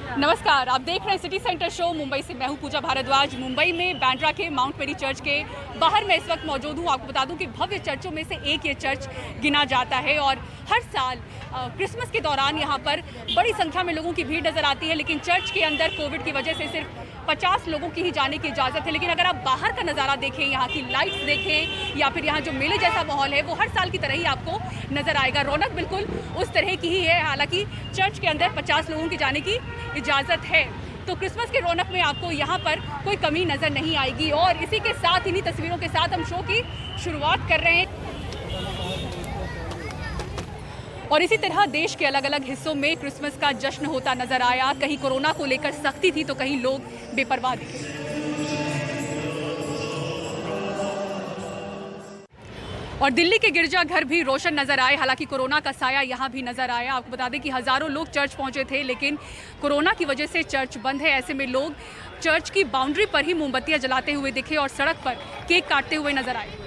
नमस्कार, आप देख रहे हैं सिटी सेंटर शो। मुंबई से मैं हूं पूजा भारद्वाज। मुंबई में बांद्रा के माउंट मेरी चर्च के बाहर मैं इस वक्त मौजूद हूं। आपको बता दूं कि भव्य चर्चों में से एक ये चर्च गिना जाता है और हर साल क्रिसमस के दौरान यहां पर बड़ी संख्या में लोगों की भीड़ नजर आती है। लेकिन चर्च के अंदर कोविड की वजह से सिर्फ 50 लोगों की ही जाने की इजाज़त है। लेकिन अगर आप बाहर का नज़ारा देखें, यहाँ की लाइट्स देखें या फिर यहाँ जो मेले जैसा माहौल है, वो हर साल की तरह ही आपको नज़र आएगा। रौनक बिल्कुल उस तरह की ही है। हालांकि चर्च के अंदर 50 लोगों के जाने की इजाज़त है, तो क्रिसमस के रौनक में आपको यहाँ पर कोई कमी नज़र नहीं आएगी। और इसी के साथ, इन्हीं तस्वीरों के साथ हम शो की शुरुआत कर रहे हैं। और इसी तरह देश के अलग अलग हिस्सों में क्रिसमस का जश्न होता नजर आया। कहीं कोरोना को लेकर सख्ती थी तो कहीं लोग बेपरवाह दिखे। और दिल्ली के गिरजाघर भी रोशन नजर आए। हालांकि कोरोना का साया यहाँ भी नजर आया। आपको बता दें कि हजारों लोग चर्च पहुंचे थे, लेकिन कोरोना की वजह से चर्च बंद है। ऐसे में लोग चर्च की बाउंड्री पर ही मोमबत्तियां जलाते हुए दिखे और सड़क पर केक काटते हुए नजर आए।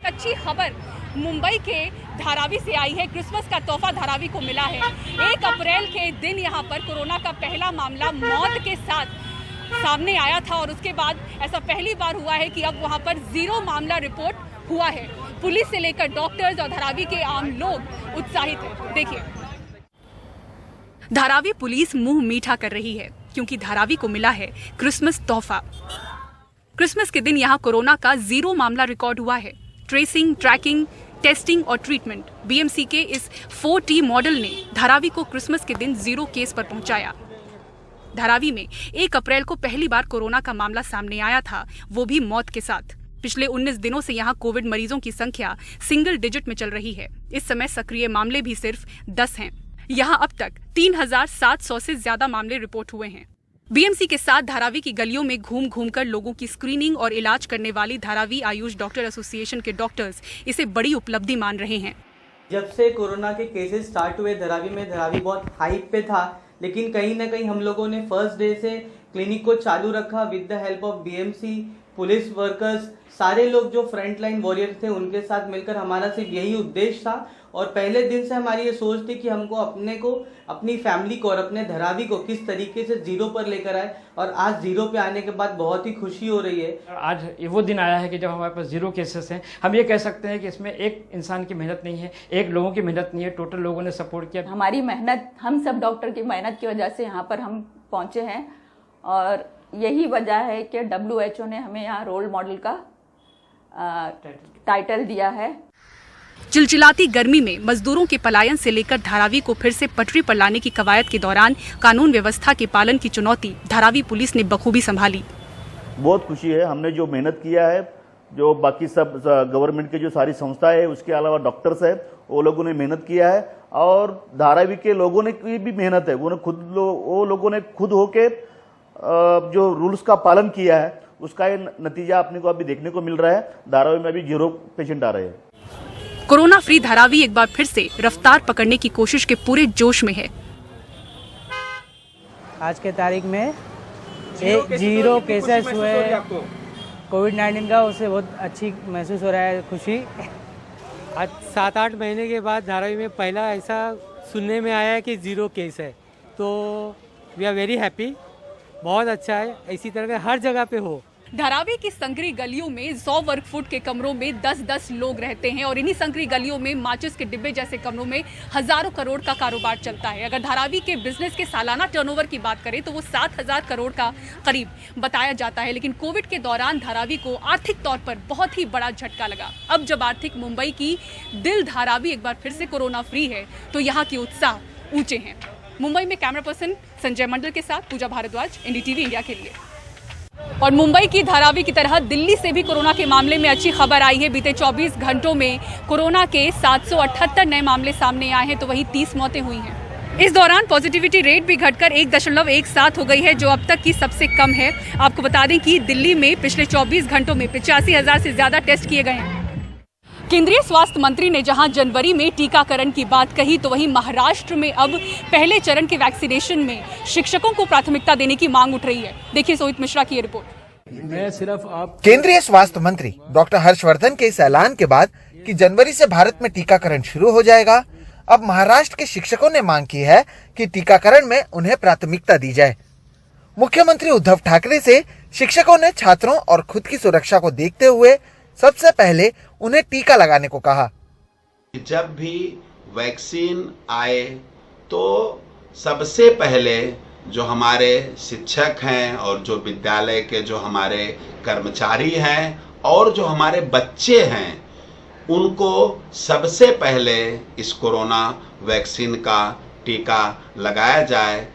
अच्छी खबर मुंबई के धारावी से आई है। क्रिसमस का तोहफा धारावी को मिला है। 1 अप्रैल के दिन यहां पर कोरोना का पहला मामला मौत के साथ सामने आया था और उसके बाद ऐसा पहली बार हुआ है कि अब वहां पर 0 मामला रिपोर्ट हुआ है। पुलिस से लेकर डॉक्टर्स और धारावी के आम लोग उत्साहित हैं। देखिए, धारावी पुलिस मुंह मीठा कर रही है क्योंकि धारावी को मिला है क्रिसमस तोहफा। क्रिसमस के दिन यहाँ कोरोना का 0 मामला रिकॉर्ड हुआ है। ट्रेसिंग, ट्रैकिंग, टेस्टिंग और ट्रीटमेंट, बीएमसी के इस 4T मॉडल ने धारावी को क्रिसमस के दिन 0 केस पर पहुंचाया। धारावी में 1 अप्रैल को पहली बार कोरोना का मामला सामने आया था, वो भी मौत के साथ। पिछले 19 दिनों से यहाँ कोविड मरीजों की संख्या सिंगल डिजिट में चल रही है। इस समय सक्रिय मामले भी सिर्फ 10 हैं। यहाँ अब तक 3700 से ज्यादा मामले रिपोर्ट हुए हैं। बीएमसी के साथ धारावी की गलियों में घूम घूम कर लोगों की स्क्रीनिंग और इलाज करने वाली धारावी आयुष डॉक्टर एसोसिएशन के डॉक्टर्स इसे बड़ी उपलब्धि मान रहे हैं। जब से कोरोना के केसेस स्टार्ट हुए धारावी बहुत हाइप पे था, लेकिन कहीं ना कहीं हम लोगों ने फर्स्ट डे से क्लिनिक को चालू रखा with the help of BMC, police workers, सारे लोग जो फ्रंट लाइन वॉरियर थे उनके साथ मिलकर। हमारा सिर्फ यही उद्देश्य था और पहले दिन से हमारी ये सोच थी कि हमको अपने को, अपनी फैमिली को और अपने धारावी को किस तरीके से 0 पर लेकर आए। और आज 0 पे आने के बाद बहुत ही खुशी हो रही है। आज वो दिन आया है कि जब हमारे पास 0 केसेस हैं। हम ये कह सकते हैं कि इसमें एक इंसान की मेहनत नहीं है, एक लोगों की मेहनत नहीं है, टोटल लोगों ने सपोर्ट किया। हमारी मेहनत, हम सब डॉक्टर की मेहनत की वजह से यहाँ पर हम पहुँचे हैं और यही वजह है कि WHO ने हमें यहाँ रोल मॉडल का टाइटल दिया है। चिलचिलाती गर्मी में मजदूरों के पलायन से लेकर धारावी को फिर से पटरी पर लाने की कवायद के दौरान कानून व्यवस्था के पालन की चुनौती धारावी पुलिस ने बखूबी संभाली। बहुत खुशी है, हमने जो मेहनत किया है, जो बाकी सब गवर्नमेंट के जो सारी संस्थाएं है, उसके अलावा डॉक्टर्स है, वो लोगों ने मेहनत किया है। और धारावी के लोगों ने की भी मेहनत है। वो लोगों ने खुद होके जो रूल्स का पालन किया है, उसका ये नतीजा अपने को अभी देखने को मिल रहा है। धारावी में अभी 0 पेशेंट आ रहे हैं। कोरोना फ्री धारावी एक बार फिर से रफ्तार पकड़ने की कोशिश के पूरे जोश में है। आज के तारीख में 0 केसेस हुए कोविड-19 का, उससे बहुत अच्छी महसूस हो रहा है, खुशी। आज 7-8 महीने के बाद धारावी में पहला ऐसा सुनने में आया है कि 0 केस है, तो वी आर वेरी हैप्पी। बहुत अच्छा है, इसी तरह का हर जगह पे हो। धारावी की संकरी गलियों में 100 वर्ग फुट के कमरों में 10-10 लोग रहते हैं और इन्हीं संकरी गलियों में माचिस के डिब्बे जैसे कमरों में हजारों करोड़ का कारोबार चलता है। अगर धारावी के बिजनेस के सालाना टर्नओवर की बात करें तो वो 7000 करोड़ का करीब बताया जाता है। लेकिन कोविड के दौरान धारावी को आर्थिक तौर पर बहुत ही बड़ा झटका लगा। अब जब आर्थिक मुंबई की दिल धारावी एक बार फिर से कोरोना फ्री है तो यहाँ के उत्साह ऊंचे हैं। मुंबई में कैमरा पर्सन संजय मंडल के साथ पूजा भारद्वाज, NDTV इंडिया के लिए। और मुंबई की धारावी की तरह दिल्ली से भी कोरोना के मामले में अच्छी खबर आई है। बीते 24 घंटों में कोरोना के 778 नए मामले सामने आए हैं, तो वहीं 30 मौतें हुई हैं। इस दौरान पॉजिटिविटी रेट भी घटकर 1.17 हो गई है, जो अब तक की सबसे कम है। आपको बता दें कि दिल्ली में पिछले 24 घंटों में 85,000 से ज्यादा टेस्ट किए गए हैं। केंद्रीय स्वास्थ्य मंत्री ने जहां जनवरी में टीकाकरण की बात कही, तो वहीं महाराष्ट्र में अब पहले चरण के वैक्सीनेशन में शिक्षकों को प्राथमिकता देने की मांग उठ रही है। देखिए सोहित मिश्रा की ये रिपोर्ट। केंद्रीय स्वास्थ्य मंत्री डॉक्टर हर्षवर्धन के इस ऐलान के बाद कि जनवरी से भारत में टीकाकरण शुरू हो जाएगा। अब महाराष्ट्र के शिक्षकों ने मांग की है कि टीकाकरण में उन्हें प्राथमिकता दी जाए। मुख्यमंत्री उद्धव ठाकरे से शिक्षकों ने छात्रों और खुद की सुरक्षा को देखते हुए सबसे पहले उन्हें टीका लगाने को कहा। जब भी वैक्सीन आए तो सबसे पहले जो हमारे शिक्षक हैं और जो विद्यालय के जो हमारे कर्मचारी हैं और जो हमारे बच्चे हैं उनको सबसे पहले इस कोरोना वैक्सीन का टीका लगाया जाए।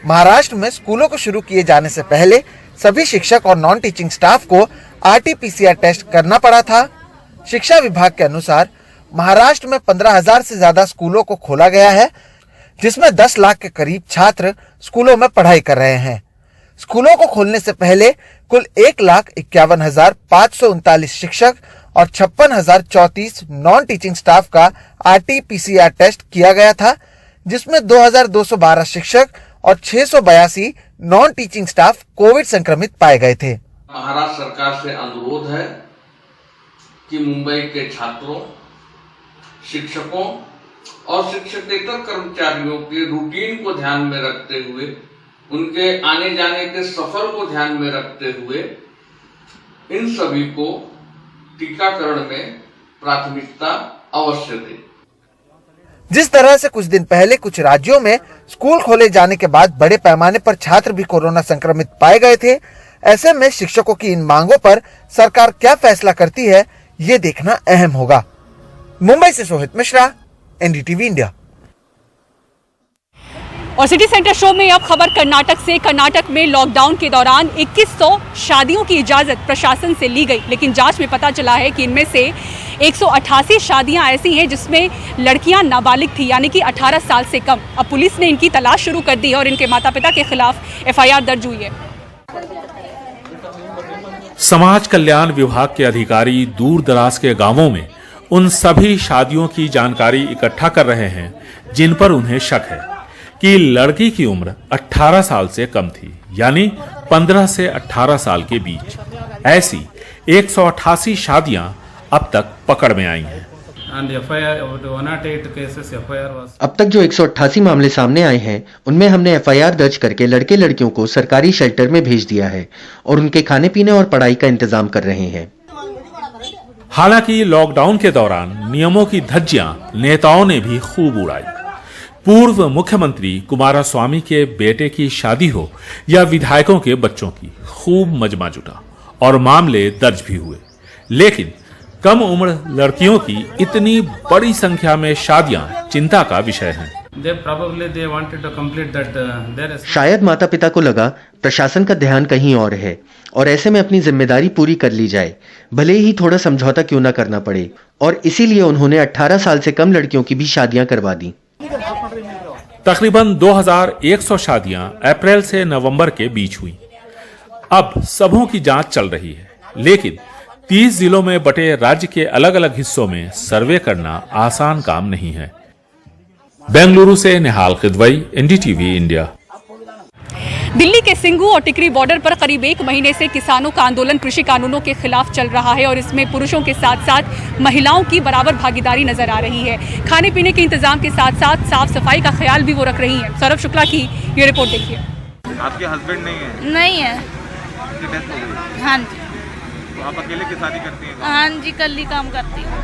महाराष्ट्र में स्कूलों को शुरू किए जाने से पहले सभी शिक्षक और नॉन टीचिंग स्टाफ को RT-PCR टेस्ट करना पड़ा था। शिक्षा विभाग के अनुसार महाराष्ट्र में 15,000 से ज्यादा स्कूलों को खोला गया है, जिसमें 10 लाख के करीब छात्र स्कूलों में पढ़ाई कर रहे हैं। स्कूलों को खोलने से पहले कुल 1,51,539 शिक्षक और 56,034 नॉन टीचिंग स्टाफ का RT-PCR टेस्ट किया गया था, जिसमें 2,212 शिक्षक और 682 नॉन टीचिंग स्टाफ कोविड संक्रमित पाए गए थे। महाराष्ट्र सरकार से अनुरोध है कि मुंबई के छात्रों, शिक्षकों और शिक्षकेतर कर्मचारियों के रूटीन को ध्यान में रखते हुए, उनके आने जाने के सफर को ध्यान में रखते हुए इन सभी को टीकाकरण में प्राथमिकता अवश्य दें। जिस तरह से कुछ दिन पहले कुछ राज्यों में स्कूल खोले जाने के बाद बड़े पैमाने पर छात्र भी कोरोना संक्रमित पाए गए थे, ऐसे में शिक्षकों की इन मांगों पर सरकार क्या फैसला करती है, ये देखना अहम होगा। मुंबई से सोहित मिश्रा, NDTV इंडिया। और सिटी सेंटर शो में अब खबर कर्नाटक से। कर्नाटक में लॉकडाउन के दौरान 2100 शादियों की इजाजत प्रशासन से ली गई, लेकिन जांच में पता चला है कि इनमें से 188 शादियां ऐसी हैं जिसमें लड़कियां नाबालिग थी, यानी कि 18 साल से कम। अब पुलिस ने इनकी तलाश शुरू कर दी है और इनके माता पिता के खिलाफ FIR दर्ज हुई है। समाज कल्याण विभाग के अधिकारी दूर दराज के गांवों में उन सभी शादियों की जानकारी इकट्ठा कर रहे हैं जिन पर उन्हें शक है कि लड़की की उम्र 18 साल से कम थी, यानी 15 से 18 साल के बीच। ऐसी 188 शादियां अब तक पकड़ में आई हैं। अब तक जो 188 मामले सामने आए हैं उनमें हमने FIR दर्ज करके लड़के लड़कियों को सरकारी शेल्टर में भेज दिया है और उनके खाने पीने और पढ़ाई का इंतजाम कर रहे हैं। हालांकि लॉकडाउन के दौरान नियमों की धज्जियां नेताओं ने भी खूब उड़ाई। पूर्व मुख्यमंत्री कुमारस्वामी के बेटे की शादी हो या विधायकों के बच्चों की, खूब मजमा जुटा और मामले दर्ज भी हुए। लेकिन कम उम्र लड़कियों की इतनी बड़ी संख्या में शादियां चिंता का विषय हैं। शायद माता पिता को लगा प्रशासन का ध्यान कहीं और है और ऐसे में अपनी जिम्मेदारी पूरी कर ली जाए, भले ही थोड़ा समझौता क्यों ना करना पड़े, और इसीलिए उन्होंने 18 साल से कम लड़कियों की भी शादियां करवा दी। तकरीबन 2100 शादियां अप्रैल से नवंबर के बीच हुई। अब सबों की जांच चल रही है, लेकिन 30 जिलों में बटे राज्य के अलग अलग हिस्सों में सर्वे करना आसान काम नहीं है। बेंगलुरु से निहाल खिदवई, NDTV इंडिया। दिल्ली के सिंघू और टिकरी बॉर्डर पर करीब 1 महीने से किसानों का आंदोलन कृषि कानूनों के खिलाफ चल रहा है और इसमें पुरुषों के साथ साथ महिलाओं की बराबर भागीदारी नजर आ रही है। खाने पीने के इंतजाम के साथ साथ साफ सफाई का ख्याल भी वो रख रही हैं। सौरभ शुक्ला की ये रिपोर्ट देखिए। आपके हस्बैंड नहीं है? नहीं है। उनकी डेथ हो गई? हाँ जी। तो आप अकेले किसानी करती हैं? हाँ जी, कल ही काम करती हूँ।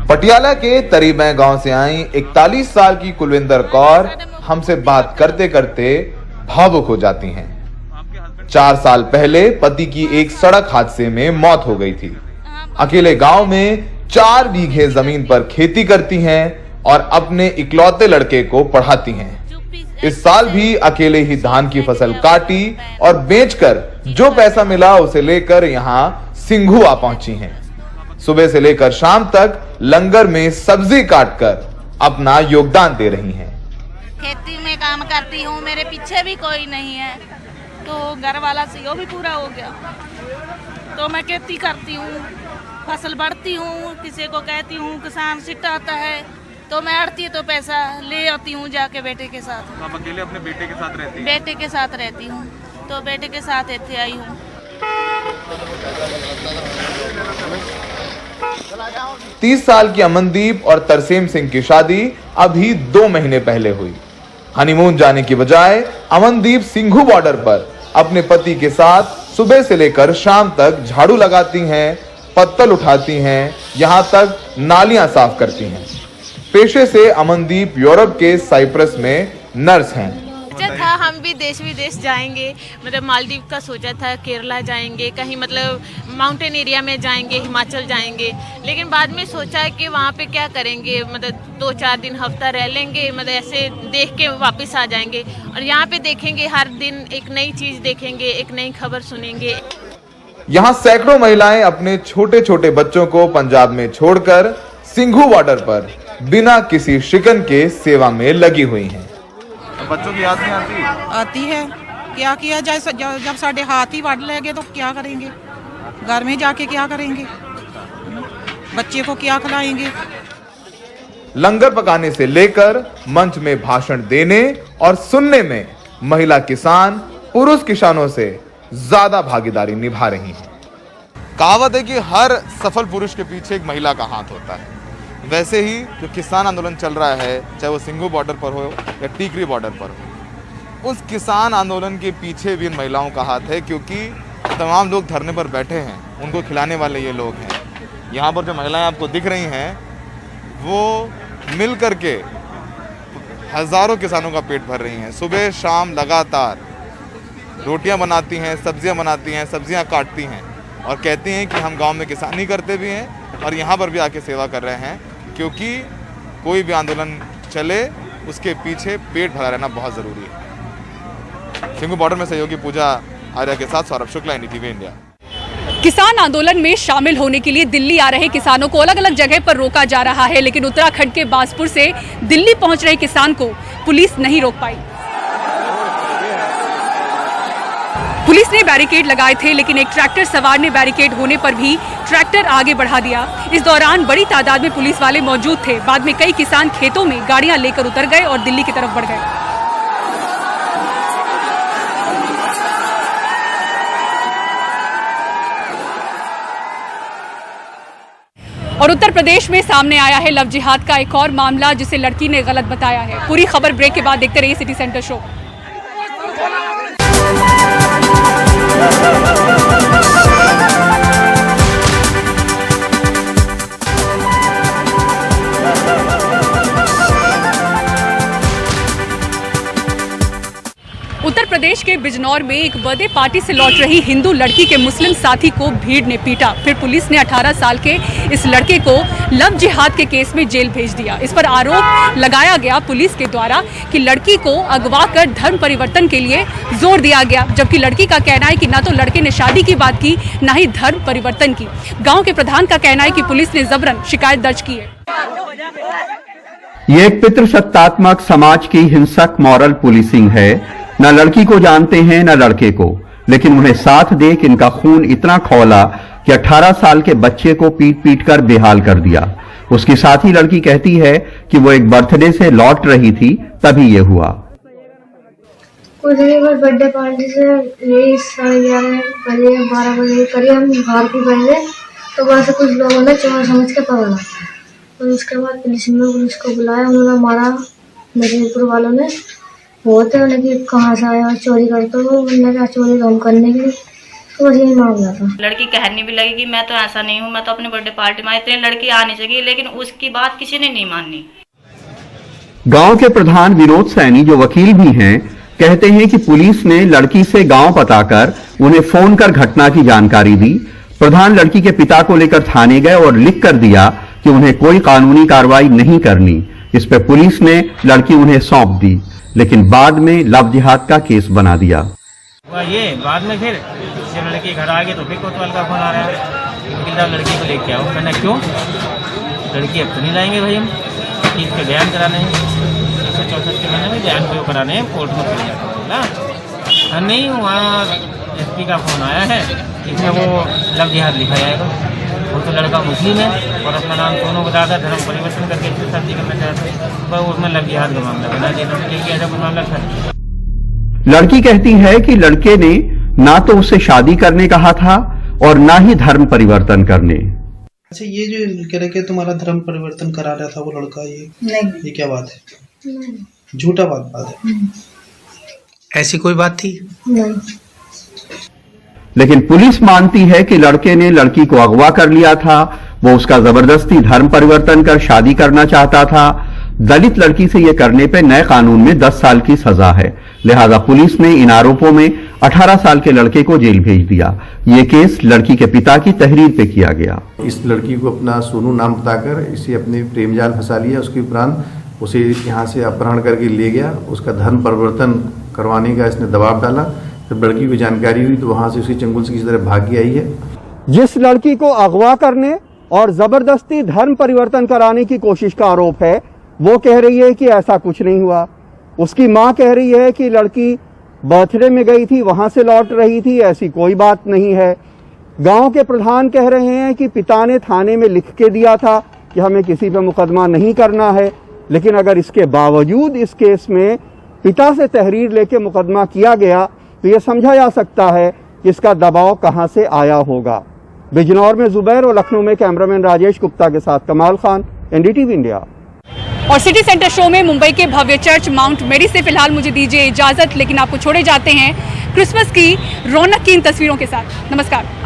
पटियाला के तरीबै गांव से आई 41 साल की कुलविंदर कौर हमसे बात करते करते भावुक हो जाती हैं। 4 साल पहले पति की एक सड़क हादसे में मौत हो गई थी। अकेले गांव में 4 बीघे जमीन पर खेती करती हैं और अपने इकलौते लड़के को पढ़ाती हैं। इस साल भी अकेले ही धान की फसल काटी और बेचकर जो पैसा मिला उसे लेकर यहाँ सिंघू आ पहुंची हैं। सुबह से लेकर शाम तक लंगर में सब्जी काटकर अपना योगदान दे रही हैं। खेती में काम करती हूँ, मेरे पीछे भी कोई नहीं है, तो घर वाला सीओ भी पूरा हो गया, तो मैं खेती करती हूँ, फसल बढ़ती हूँ, किसी को कहती हूँ किसान सिट आता है तो मैं अड़ती है तो पैसा ले आती हूँ जाके बेटे के साथ। आप अकेले अपने बेटे के साथ रहती हैं? बेटे के साथ रहती हूँ, तो बेटे के साथ इतने आई हूँ। 30 साल की अमनदीप और तरसेम सिंह की शादी अभी 2 महीने पहले हुई। हनीमून जाने की बजाय अमनदीप सिंघू बॉर्डर पर अपने पति के साथ सुबह से लेकर शाम तक झाड़ू लगाती हैं, पत्तल उठाती हैं, यहां तक नालियां साफ करती हैं। पेशे से अमनदीप यूरोप के साइप्रस में नर्स हैं। सोचा था हम भी देश विदेश जाएंगे, मतलब मालदीव का सोचा था, केरला जाएंगे, कहीं मतलब माउंटेन एरिया में जाएंगे, हिमाचल जाएंगे, लेकिन बाद में सोचा कि वहाँ पे क्या करेंगे, मतलब 2-4 दिन हफ्ता रह लेंगे, मतलब ऐसे देख के वापस आ जाएंगे। और यहाँ पे देखेंगे, हर दिन एक नई चीज़ देखेंगे, एक नई खबर सुनेंगे। यहाँ सैकड़ों महिलाएं अपने छोटे छोटे बच्चों को पंजाब में छोड़कर सिंघू बॉर्डर पर बिना किसी शिकन के सेवा में लगी हुई हैं। बच्चों की याद नहीं आती? आती है, क्या किया जाए, जब साढ़े हाथ ही बढ़ लेंगे तो क्या करेंगे, घर में जाके क्या करेंगे, बच्चे को क्या खिलाएंगे। लंगर पकाने से लेकर मंच में भाषण देने और सुनने में महिला किसान पुरुष किसानों से ज्यादा भागीदारी निभा रही हैं। कहावत है कि हर सफल पुरुष के पीछे एक महिला का हाथ होता है। वैसे ही जो किसान आंदोलन चल रहा है, चाहे वो सिंघू बॉर्डर पर हो या टीकरी बॉर्डर पर हो, उस किसान आंदोलन के पीछे भी इन महिलाओं का हाथ है, क्योंकि तमाम लोग धरने पर बैठे हैं, उनको खिलाने वाले ये लोग हैं। यहाँ पर जो महिलाएं आपको दिख रही हैं, वो मिल करके हजारों किसानों का पेट भर रही हैं। सुबह शाम लगातार रोटियां बनाती हैं, सब्जियां बनाती हैं, सब्जियां काटती हैं और कहती हैं कि हम गांव में किसानी करते भी हैं और यहाँ पर भी आके सेवा कर रहे हैं, क्योंकि कोई भी आंदोलन चले उसके पीछे पेट भरा रहना बहुत ज़रूरी है। सिंघू बॉर्डर में सहयोगी पूजा आर्या के साथ सौरभ शुक्ला, NDTV इंडिया। किसान आंदोलन में शामिल होने के लिए दिल्ली आ रहे किसानों को अलग अलग जगह पर रोका जा रहा है, लेकिन उत्तराखंड के बांसपुर से दिल्ली पहुंच रहे किसान को पुलिस नहीं रोक पाई। पुलिस ने बैरिकेड लगाए थे, लेकिन एक ट्रैक्टर सवार ने बैरिकेड होने पर भी ट्रैक्टर आगे बढ़ा दिया। इस दौरान बड़ी तादाद में पुलिस वाले मौजूद थे। बाद में कई किसान खेतों में गाड़ियां लेकर उतर गए और दिल्ली की तरफ बढ़ गए। और उत्तर प्रदेश में सामने आया है लव जिहाद का एक और मामला, जिसे लड़की ने गलत बताया है। पूरी खबर ब्रेक के बाद देखते रहिए city centre show. Uttar Pradesh के बिजनौर में एक बर्थडे पार्टी से लौट रही हिंदू लड़की के मुस्लिम साथी को भीड़ ने पीटा। फिर पुलिस ने 18 साल के इस लड़के को लव जिहाद के केस में जेल भेज दिया। इस पर आरोप लगाया गया पुलिस के द्वारा कि लड़की को अगवा कर धर्म परिवर्तन के लिए जोर दिया गया, जबकि लड़की का कहना है कि ना तो लड़के ने शादी की बात की, ना ही धर्म परिवर्तन की। गाँव के प्रधान का कहना है कि पुलिस ने जबरन शिकायत दर्ज की है। ये एक पितृसत्तात्मक समाज की हिंसक मॉरल पुलिसिंग है। न लड़की को जानते हैं न लड़के को, लेकिन उन्हें साथ देख इनका खून इतना खौला कि 18 साल के बच्चे को पीट पीट कर बेहाल कर दिया। उसकी साथी लड़की कहती है कि वो एक बर्थडे से लौट रही थी, तभी ये हुआ। बर्थडे पार्टी से यही 11:30 बजे 12 बजे करीब हम घर को गए, तो वहां से कुछ लोगों ने चोर समझ के पकड़ा और उसके बाद पुलिस को बुलाया। उन्होंने मारा, मदीपुर वालों ने होते उन्हें कि कहाँ से आया चोरी करते हो, उन्होंने कहा चोरी हम करने की, तो बस यही मामला था। लड़की कहने भी लगी कि मैं तो ऐसा नहीं हूँ, मैं तो अपने बर्थडे पार्टी में इतनी लड़की आ नहीं सकी, लेकिन उसकी बात किसी ने नहीं मानी। गांव के प्रधान विनोद सैनी, जो वकील भी हैं, कहते हैं कि पुलिस ने लड़की से गांव बताकर उन्हें फोन कर घटना की जानकारी दी। प्रधान लड़की के पिता को लेकर थाने गए और लिख कर दिया कि उन्हें कोई कानूनी कार्रवाई नहीं करनी। इस पर पुलिस ने लड़की उन्हें सौंप दी, लेकिन बाद में लव जिहाद का केस बना दिया। ये बाद में फिर जब लड़की घर आ गई तो फिर कोतवाल का फोन आ रहा है, लड़की को लेके आओ। मैंने क्यों, लड़की अब तो नहीं लाएंगे भाई, हम चीज पे बयान कराने हैं, 164 के महीने में बयान को कराने हैं, कोर्ट में चले जाते नहीं। वहाँ SP का फोन आया है, इसमें वो लव जिहाद लिखा जाएगा। वो तो लड़का मुस्लिम है और अपना नाम दोनों बताकर धर्म परिवर्तन करके शादी करना चाहते हैं, पर उसमें लव जिहाद का मामला बना देना, ऐसा कोई मामला था। लड़की कहती है कि लड़के ने ना तो उसे शादी करने कहा था और ना ही धर्म परिवर्तन करने। अच्छा, ये जो कह रहे कि तुम्हारा धर्म परिवर्तन करा रहा था वो लड़का, ये क्या बात है? झूठा बात है। ऐसी कोई बात थी नहीं। लेकिन पुलिस मानती है कि लड़के ने लड़की को अगवा कर लिया था, वो उसका जबरदस्ती धर्म परिवर्तन कर शादी करना चाहता था। दलित लड़की से यह करने पे नए कानून में 10 साल की सजा है, लिहाजा पुलिस ने इन आरोपों में 18 साल के लड़के को जेल भेज दिया। ये केस लड़की के पिता की तहरीर पे किया गया। इस लड़की को अपना सोनू नाम बताकर इसे अपने प्रेम जाल फंसा लिया, उसके उपरांत उसे यहाँ से अपहरण करके ले गया, उसका धर्म परिवर्तन करवाने का इसने दबाव डाला। जब लड़की को जानकारी हुई तो वहाँ से उसी चंगुल से किसी तरह भाग के आई है। जिस लड़की को अगवा करने और जबरदस्ती धर्म परिवर्तन कराने की कोशिश का आरोप है, वो कह रही है कि ऐसा कुछ नहीं हुआ। उसकी मां कह रही है कि लड़की बर्थडे में गई थी, वहां से लौट रही थी, ऐसी कोई बात नहीं है। गांव के प्रधान कह रहे हैं कि पिता ने थाने में लिख के दिया था कि हमें किसी पे मुकदमा नहीं करना है, लेकिन अगर इसके बावजूद इस केस में पिता से तहरीर लेके मुकदमा किया गया तो यह समझा जा सकता है कि इसका दबाव कहां से आया होगा। बिजनौर में जुबैर और लखनऊ में कैमरामैन राजेश गुप्ता के साथ कमाल खान, एनडीटीवी इंडिया। और सिटी सेंटर शो में मुंबई के भव्य चर्च माउंट मेरी से फिलहाल मुझे दीजिए इजाजत, लेकिन आपको छोड़े जाते हैं क्रिसमस की रौनक की इन तस्वीरों के साथ। नमस्कार।